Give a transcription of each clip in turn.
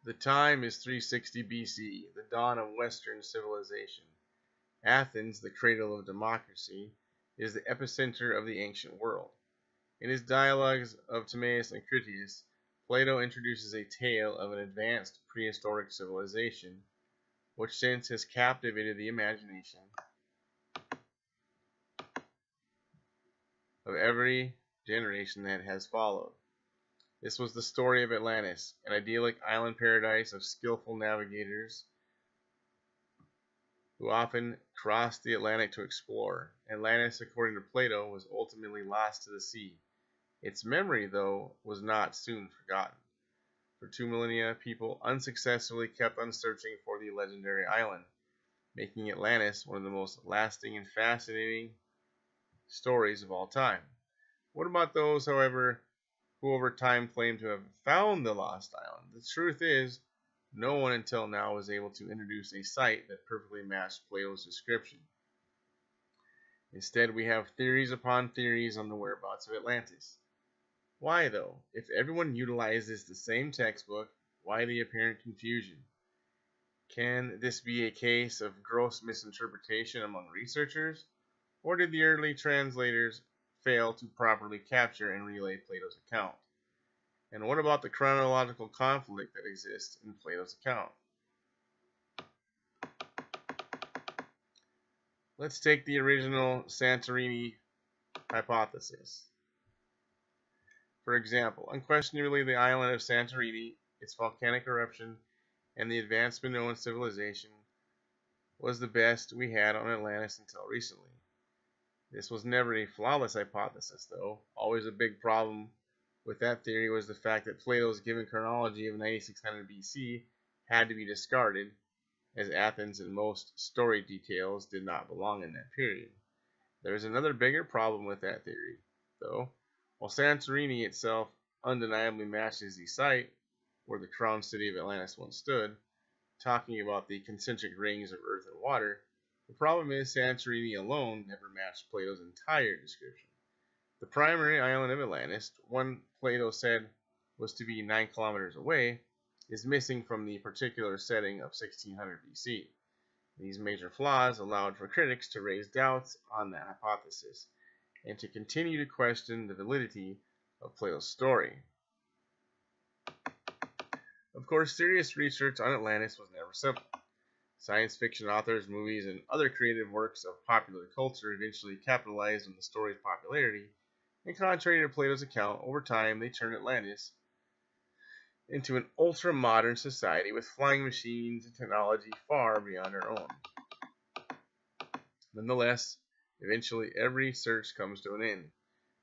The time is 360 BC, the dawn of Western civilization. Athens, the cradle of democracy, is the epicenter of the ancient world. In his dialogues of Timaeus and Critias, Plato introduces a tale of an advanced prehistoric civilization, which since has captivated the imagination of every generation that has followed. This was the story of Atlantis, an idyllic island paradise of skillful navigators who often crossed the Atlantic to explore. Atlantis, according to Plato, was ultimately lost to the sea. Its memory, though, was not soon forgotten. For 2 millennia, people unsuccessfully kept on searching for the legendary island, making Atlantis one of the most lasting and fascinating stories of all time. What about those, however, who over time claim to have found the lost island? The truth is, no one until now was able to introduce a site that perfectly matched Plato's description. Instead, we have theories upon theories on the whereabouts of Atlantis. Why, though? If everyone utilizes the same textbook, why the apparent confusion? Can this be a case of gross misinterpretation among researchers, or did the early translators fail to properly capture and relay Plato's account? And what about the chronological conflict that exists in Plato's account? Let's take the original Santorini hypothesis. For example, unquestionably the island of Santorini, its volcanic eruption, and the advanced Minoan civilization was the best we had on Atlantis until recently. This was never a flawless hypothesis, though. Always a big problem with that theory was the fact that Plato's given chronology of 9600 BC had to be discarded, as Athens and most story details did not belong in that period. There is another bigger problem with that theory, though. While Santorini itself undeniably matches the site where the crown city of Atlantis once stood, talking about the concentric rings of earth and water, the problem is Santorini alone never matched Plato's entire description. The primary island of Atlantis, one Plato said was to be 9 kilometers away, is missing from the particular setting of 1600 BC. These major flaws allowed for critics to raise doubts on that hypothesis and to continue to question the validity of Plato's story. Of course, serious research on Atlantis was never simple. Science fiction authors, movies, and other creative works of popular culture eventually capitalized on the story's popularity, and contrary to Plato's account, over time they turned Atlantis into an ultra-modern society with flying machines and technology far beyond our own. Nonetheless, eventually every search comes to an end.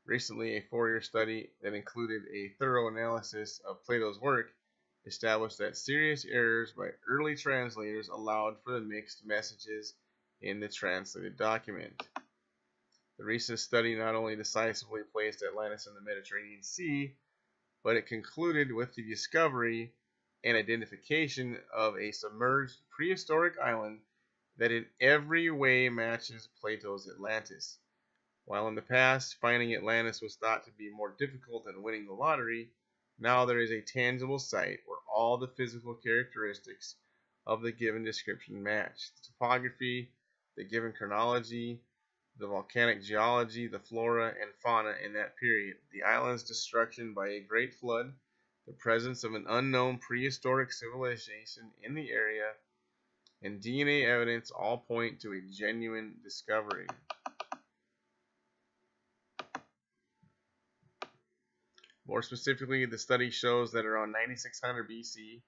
Recently, a 4-year study that included a thorough analysis of Plato's work established that serious errors by early translators allowed for the mixed messages in the translated document. The recent study not only decisively placed Atlantis in the Mediterranean Sea, but it concluded with the discovery and identification of a submerged prehistoric island that in every way matches Plato's Atlantis. While in the past, finding Atlantis was thought to be more difficult than winning the lottery, now there is a tangible site where all the physical characteristics of the given description match. The topography, the given chronology, the volcanic geology, the flora and fauna in that period, the island's destruction by a great flood, the presence of an unknown prehistoric civilization in the area, and DNA evidence all point to a genuine discovery. More specifically, the study shows that around 9600 BC,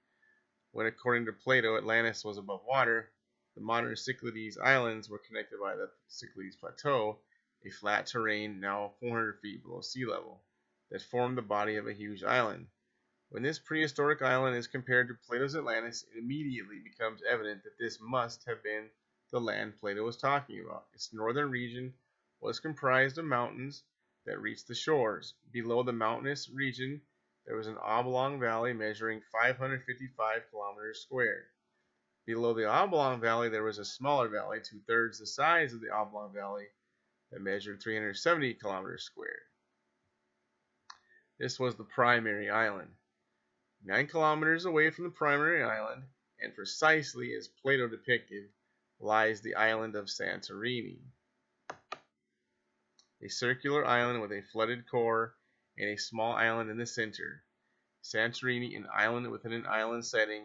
when according to Plato Atlantis was above water, the modern Cyclades Islands were connected by the Cyclades Plateau, a flat terrain now 400 feet below sea level, that formed the body of a huge island. When this prehistoric island is compared to Plato's Atlantis, it immediately becomes evident that this must have been the land Plato was talking about. Its northern region was comprised of mountains that reached the shores. Below the mountainous region, there was an oblong valley measuring 555 kilometers squared. Below the oblong valley, there was a smaller valley, 2/3 the size of the oblong valley, that measured 370 kilometers squared. This was the primary island. 9 kilometers away from the primary island, and precisely as Plato depicted, lies the island of Santorini, a circular island with a flooded core and a small island in the center. Santorini, an island within an island setting,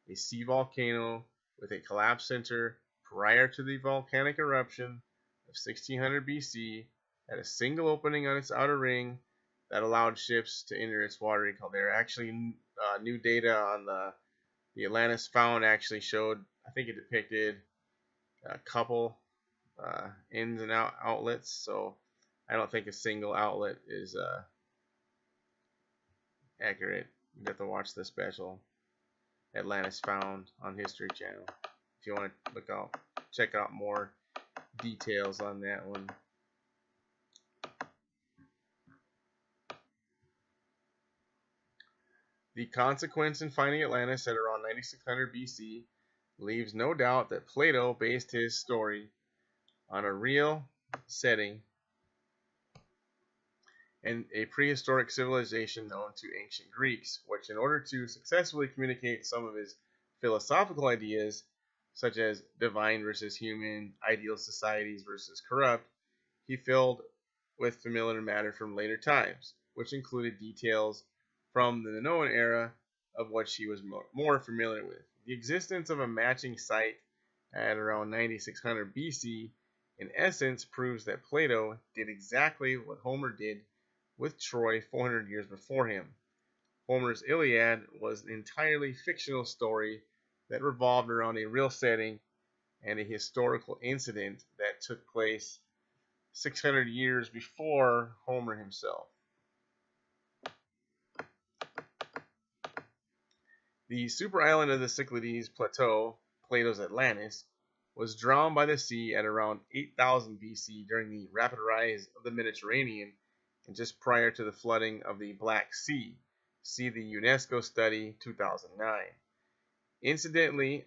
a sea volcano with a collapsed center prior to the volcanic eruption of 1600 BC, had a single opening on its outer ring that allowed ships to enter its water column. There actually new data on the Atlantis found actually showed, I think it depicted a couple ins and outlets, so I don't think a single outlet is accurate. You have to watch the special Atlantis Found on History Channel if you want to check out more details on that one. The consequence in finding Atlantis at around 9600 BC leaves no doubt that Plato based his story on a real setting and a prehistoric civilization known to ancient Greeks, which in order to successfully communicate some of his philosophical ideas, such as divine versus human, ideal societies versus corrupt, he filled with familiar matter from later times, which included details from the Minoan era of which he was more familiar with. The existence of a matching site at around 9600 BC in essence proves that Plato did exactly what Homer did with Troy 400 years before him. Homer's Iliad was an entirely fictional story that revolved around a real setting and a historical incident that took place 600 years before Homer himself. The super island of the Cyclades Plateau, Plato's Atlantis, was drowned by the sea at around 8000 BC during the rapid rise of the Mediterranean and just prior to the flooding of the Black Sea. See the UNESCO study 2009. Incidentally,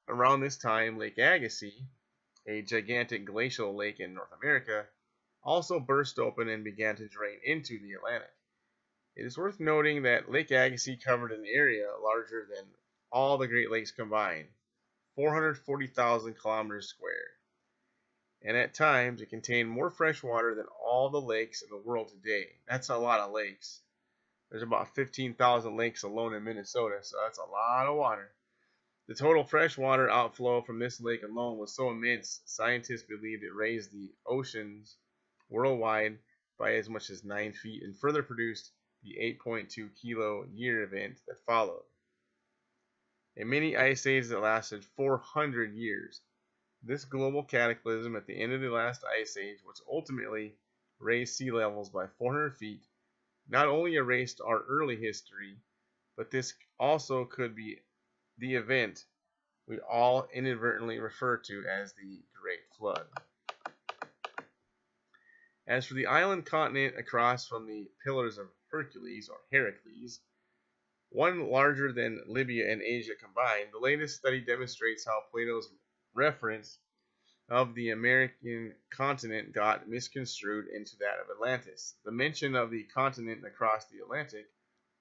around this time, Lake Agassiz, a gigantic glacial lake in North America, also burst open and began to drain into the Atlantic. It is worth noting that Lake Agassiz covered an area larger than all the Great Lakes combined, 440,000 kilometers square, and at times it contained more fresh water than all the lakes in the world today. That's a lot of lakes. There's about 15,000 lakes alone in Minnesota, so that's a lot of water. The total freshwater outflow from this lake alone was so immense, scientists believed it raised the oceans worldwide by as much as 9 feet and further produced the 8.2 kilo year event that followed. A mini ice age that lasted 400 years. This global cataclysm at the end of the last ice age, which ultimately raised sea levels by 400 feet, not only erased our early history, but this also could be the event we all inadvertently refer to as the Great Flood. As for the island continent across from the Pillars of Hercules, or HERAKLES, one larger than Libya and Asia combined, the latest study demonstrates how Plato's reference of the American continent got misconstrued into that of Atlantis. The mention of the continent across the Atlantic,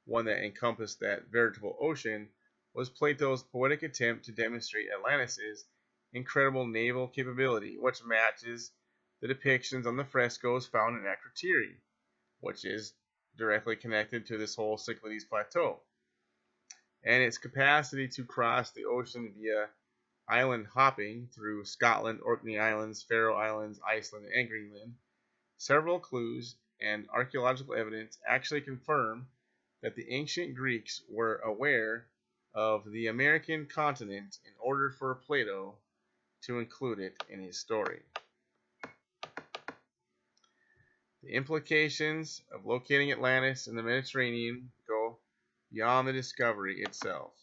one that encompassed that veritable ocean, was Plato's poetic attempt to demonstrate Atlantis' incredible naval capability, which matches the depictions on the frescoes found in Akrotiri, which is directly connected to this whole Cyclades Plateau, and its capacity to cross the ocean via island hopping through Scotland, Orkney Islands, Faroe Islands, Iceland, and Greenland. Several clues and archaeological evidence actually confirm that the ancient Greeks were aware of the American continent in order for Plato to include it in his story. The implications of locating Atlantis in the Mediterranean go beyond the discovery itself.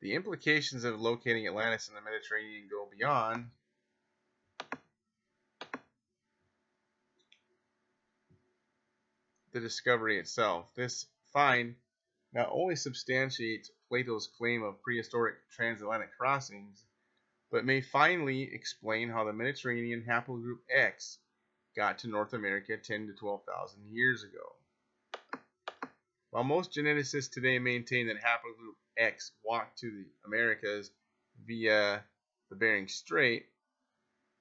The implications of locating Atlantis in the Mediterranean go beyond the discovery itself. This find not only substantiates Plato's claim of prehistoric transatlantic crossings, but may finally explain how the Mediterranean haplogroup X got to North America 10 to 12,000 years ago. While most geneticists today maintain that haplogroup X walked to the Americas via the Bering Strait,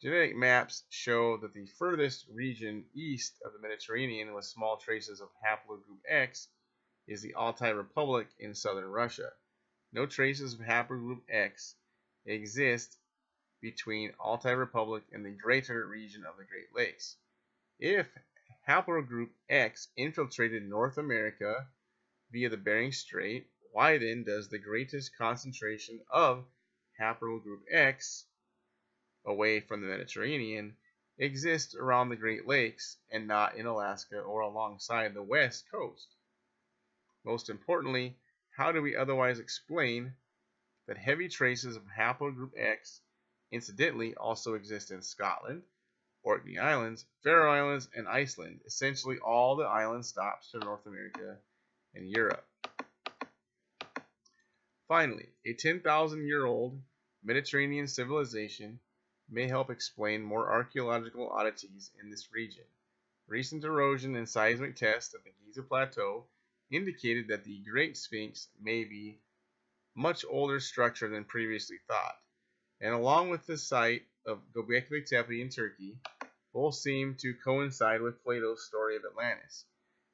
genetic maps show that the furthest region east of the Mediterranean with small traces of haplogroup X is the Altai Republic in southern Russia. No traces of haplogroup X exist between Altai Republic and the greater region of the Great Lakes. If haplogroup X infiltrated North America via the Bering Strait, why then does the greatest concentration of haplogroup X away from the Mediterranean exist around the Great Lakes and not in Alaska or alongside the west coast? Most importantly, how do we otherwise explain that heavy traces of haplogroup X incidentally also exist in Scotland, Orkney Islands, Faroe Islands, and Iceland, essentially all the island stops to North America and Europe? Finally, a 10,000-year-old Mediterranean civilization may help explain more archaeological oddities in this region. Recent erosion and seismic tests of the Giza Plateau indicated that the Great Sphinx may be a much older structure than previously thought, and along with the site of Göbekli Tepe in Turkey, both seem to coincide with Plato's story of Atlantis.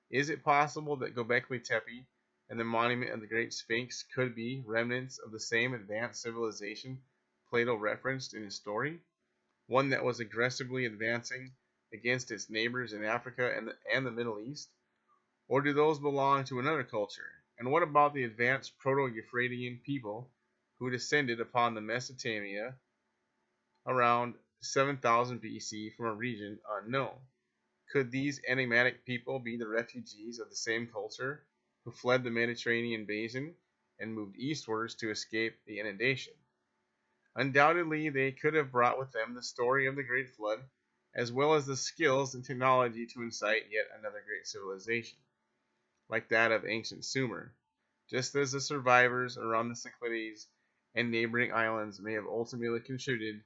Is it possible that Göbekli Tepe and the monument of the Great Sphinx could be remnants of the same advanced civilization Plato referenced in his story, one that was aggressively advancing against its neighbors in Africa and the Middle East? Or do those belong to another culture? And what about the advanced Proto-Euphratean people who descended upon the Mesopotamia around 7000 BC from a region unknown? Could these enigmatic people be the refugees of the same culture who fled the Mediterranean basin and moved eastwards to escape the inundation? Undoubtedly, they could have brought with them the story of the Great Flood, as well as the skills and technology to incite yet another great civilization, like that of ancient Sumer, just as the survivors around the Cyclades and neighboring islands may have ultimately contributed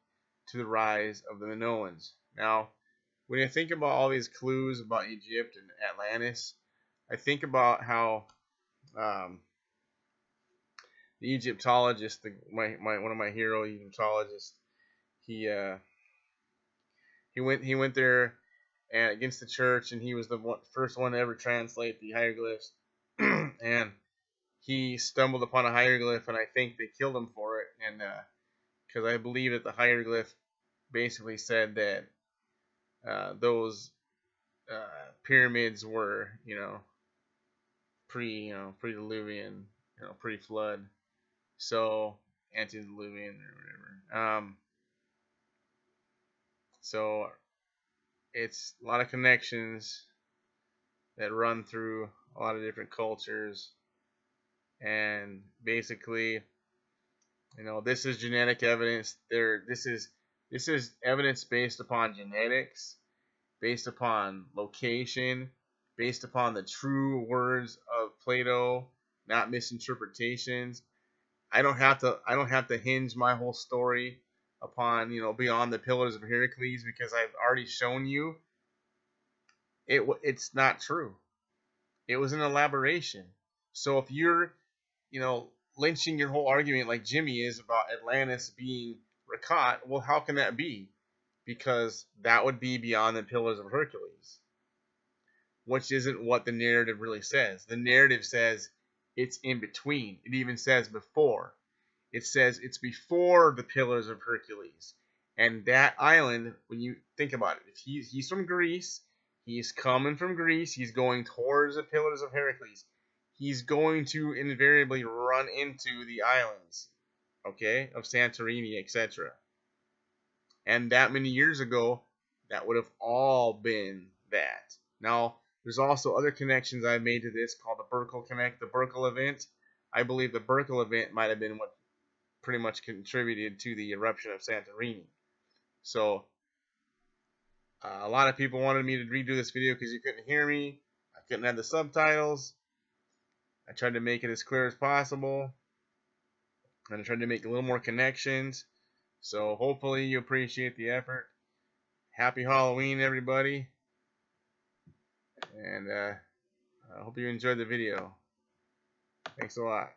to the rise of the Minoans. Now, when I think about all these clues about Egypt and Atlantis, I think about how the Egyptologist, one of my hero Egyptologists, he went there and against the church, and he was the first one to ever translate the hieroglyphs, and he stumbled upon a hieroglyph, and I think they killed him for it, and because I believe that the hieroglyph basically said that those pyramids were, pre-Diluvian, pre-flood, so antediluvian or whatever. So it's a lot of connections that run through a lot of different cultures, and basically, this is genetic evidence. This is evidence based upon genetics, based upon location, based upon the true words of Plato, not misinterpretations. I don't have to hinge my whole story upon, beyond the pillars of Heracles, because I've already shown you it's not true. It was an elaboration. So if you're, lynching your whole argument like Jimmy is about Atlantis being RICHAT, well, how can that be? Because that would be beyond the pillars of Hercules, which isn't what the narrative really says. The narrative says it's in between. It even says before. It says it's before the pillars of Hercules. And that island, when you think about it, if he's from Greece, he's coming from Greece, he's going towards the pillars of Heracles. He's going to invariably run into the islands, okay, of Santorini, etc. And that many years ago, that would have all been that. Now, there's also other connections I've made to this called the Burkle Connect, the Burkle event. I believe the Burkle event might have been what pretty much contributed to the eruption of Santorini. So, a lot of people wanted me to redo this video because you couldn't hear me. I couldn't have the subtitles. I tried to make it as clear as possible. And I tried to make a little more connections. So hopefully you appreciate the effort. Happy Halloween, everybody. And I hope you enjoyed the video. Thanks a lot.